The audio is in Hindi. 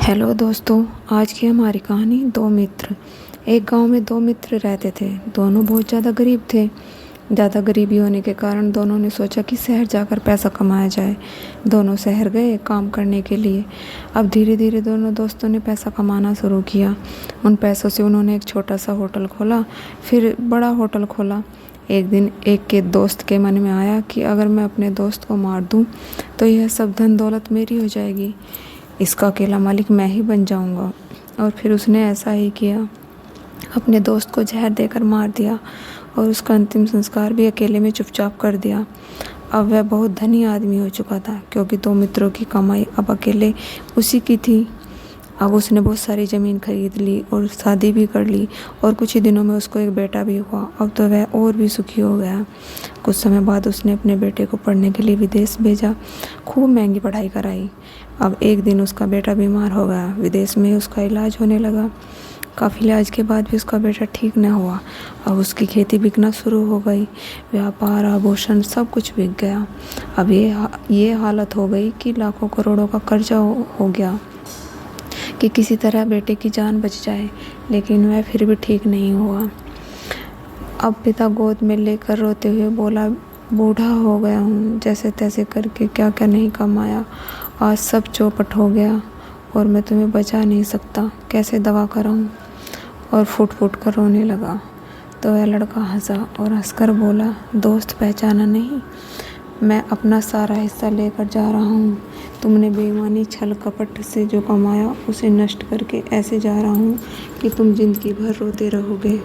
हेलो दोस्तों। आज की हमारी कहानी दो मित्र। एक गांव में दो मित्र रहते थे। दोनों बहुत ज़्यादा गरीब थे। ज़्यादा गरीबी होने के कारण दोनों ने सोचा कि शहर जाकर पैसा कमाया जाए। दोनों शहर गए काम करने के लिए। अब धीरे धीरे दोनों दोस्तों ने पैसा कमाना शुरू किया। उन पैसों से उन्होंने एक छोटा सा होटल खोला, फिर बड़ा होटल खोला। एक दिन एक के दोस्त के मन में आया कि अगर मैं अपने दोस्त को मार दूं तो यह सब धन दौलत मेरी हो जाएगी, इसका अकेला मालिक मैं ही बन जाऊंगा। और फिर उसने ऐसा ही किया, अपने दोस्त को जहर देकर मार दिया और उसका अंतिम संस्कार भी अकेले में चुपचाप कर दिया। अब वह बहुत धनी आदमी हो चुका था, क्योंकि दो मित्रों की कमाई अब अकेले उसी की थी। अब उसने बहुत सारी ज़मीन खरीद ली और शादी भी कर ली, और कुछ ही दिनों में उसको एक बेटा भी हुआ। अब तो वह और भी सुखी हो गया। कुछ समय बाद उसने अपने बेटे को पढ़ने के लिए विदेश भेजा, खूब महंगी पढ़ाई कराई। अब एक दिन उसका बेटा बीमार हो गया। विदेश में उसका इलाज होने लगा। काफ़ी इलाज के बाद भी उसका बेटा ठीक न हुआ। अब उसकी खेती बिकना शुरू हो गई। व्यापार, आभूषण सब कुछ बिक गया। अब ये हालत हो गई कि लाखों करोड़ों का कर्जा हो गया कि किसी तरह बेटे की जान बच जाए, लेकिन वह फिर भी ठीक नहीं हुआ। अब पिता गोद में लेकर रोते हुए बोला, बूढ़ा हो गया हूँ, जैसे तैसे करके क्या क्या नहीं कमाया, आज सब चौपट हो गया और मैं तुम्हें बचा नहीं सकता, कैसे दवा कराऊँ। और फुट फुट कर रोने लगा। तो वह लड़का हंसा और हंसकर बोला, दोस्त पहचाना नहीं, मैं अपना सारा हिस्सा लेकर जा रहा हूँ। तुमने बेईमानी छल कपट से जो कमाया उसे नष्ट करके ऐसे जा रहा हूँ कि तुम जिंदगी भर रोते रहोगे।